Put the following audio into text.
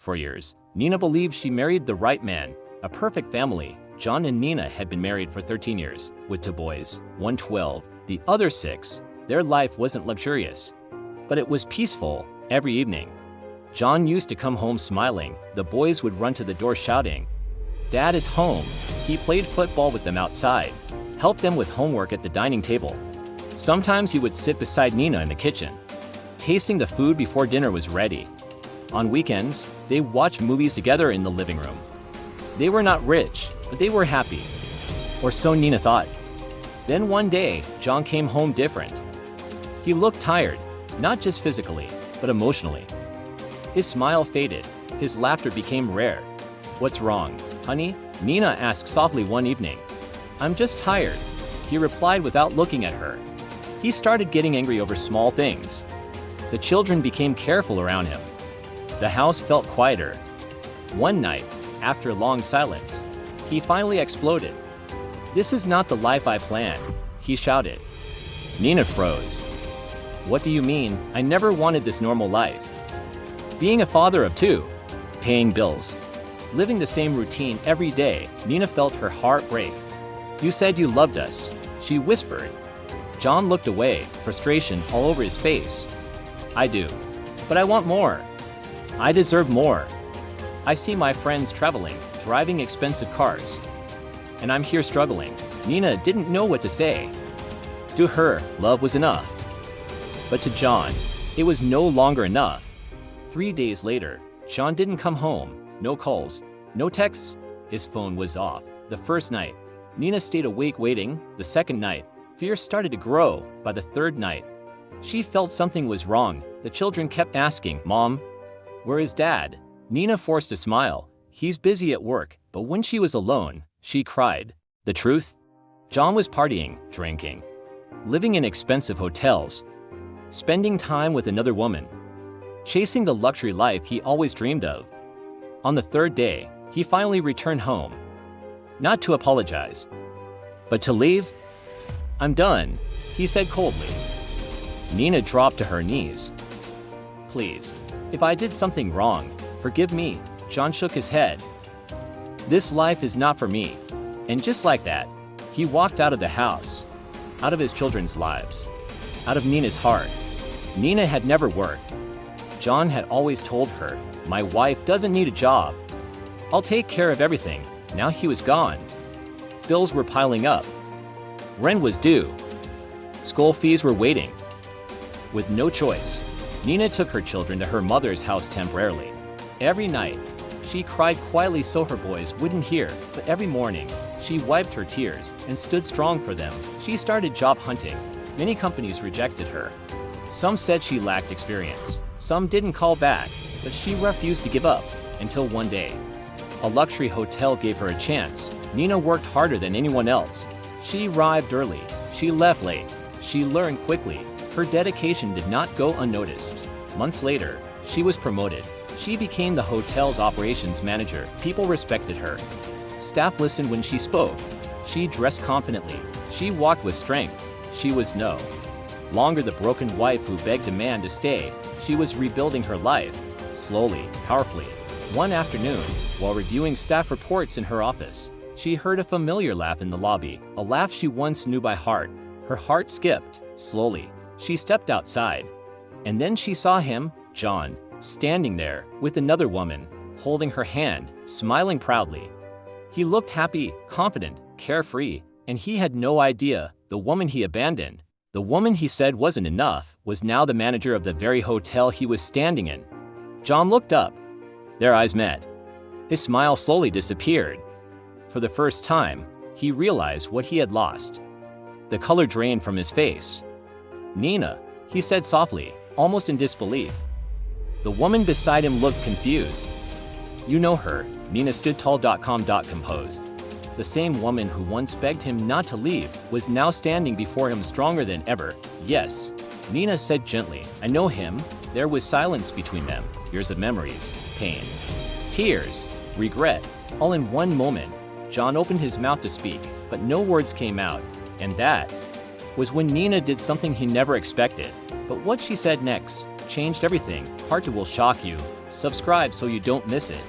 For years, Nina believed she married the right man, a perfect family. John and Nina had been married for 13 years, with 2 boys, one 12, the other 6. Their life wasn't luxurious, but it was peaceful. Every evening, John used to come home smiling. The boys would run to the door shouting, "Dad is home." He played football with them outside, helped them with homework at the dining table. Sometimes he would sit beside Nina in the kitchen, tasting the food before dinner was ready. On weekends, they watched movies together in the living room. They were not rich, but they were happy. Or so Nina thought. Then one day, John came home different. He looked tired, not just physically, but emotionally. His smile faded, his laughter became rare. "What's wrong, honey?" Nina asked softly one evening. "I'm just tired," he replied without looking at her. He started getting angry over small things. The children became careful around him. The house felt quieter. One night, after a long silence, he finally exploded. "This is not the life I planned," he shouted. Nina froze. "What do you mean? I never wanted this normal life." Being a father of 2, paying bills, living the same routine every day, Nina felt her heart break. "You said you loved us," she whispered. John looked away, frustration all over his face. "I do. But I want more. I deserve more. I see my friends traveling, driving expensive cars. And I'm here struggling." Nina didn't know what to say. To her, love was enough. But to John, it was no longer enough. 3 days later, John didn't come home. No calls, no texts. His phone was off. The first night, Nina stayed awake waiting. The second night, fear started to grow. By the third night, she felt something was wrong. The children kept asking, "Mom, where is Dad?" Nina forced a smile. "He's busy at work." But when she was alone, she cried. The truth? John was partying, drinking, living in expensive hotels, spending time with another woman, chasing the luxury life he always dreamed of. On the third day, he finally returned home. Not to apologize, but to leave. "I'm done," he said coldly. Nina dropped to her knees. "Please, if I did something wrong, forgive me." John shook his head. "This life is not for me." And just like that, he walked out of the house, out of his children's lives, out of Nina's heart. Nina had never worked. John had always told her, "My wife doesn't need a job. I'll take care of everything." Now he was gone. Bills were piling up. Rent was due. School fees were waiting. With no choice, Nina took her children to her mother's house temporarily. Every night, she cried quietly so her boys wouldn't hear, but every morning, she wiped her tears and stood strong for them. She started job hunting. Many companies rejected her. Some said she lacked experience. Some didn't call back, but she refused to give up, until one day, a luxury hotel gave her a chance. Nina worked harder than anyone else. She arrived early. She left late. She learned quickly. Her dedication did not go unnoticed. Months later, she was promoted. She became the hotel's operations manager. People respected her. Staff listened when she spoke. She dressed confidently. She walked with strength. She was no longer the broken wife who begged a man to stay. She was rebuilding her life, slowly, powerfully. One afternoon, while reviewing staff reports in her office, she heard a familiar laugh in the lobby, a laugh she once knew by heart. Her heart skipped. Slowly, she stepped outside. And then she saw him, John, standing there, with another woman, holding her hand, smiling proudly. He looked happy, confident, carefree, and he had no idea the woman he abandoned, the woman he said wasn't enough, was now the manager of the very hotel he was standing in. John looked up. Their eyes met. His smile slowly disappeared. For the first time, he realized what he had lost. The color drained from his face. "Nina," he said softly, almost in disbelief. The woman beside him looked confused. "You know her." Nina stood tall, composed. The same woman who once begged him not to leave was now standing before him stronger than ever. "Yes," Nina said gently. "I know him." There was silence between them, years of memories, pain, tears, regret, all in one moment. John opened his mouth to speak, but no words came out. And that was when Nina did something he never expected. But what she said next changed everything. "Part 2 will shock you," Subscribe so you don't miss it.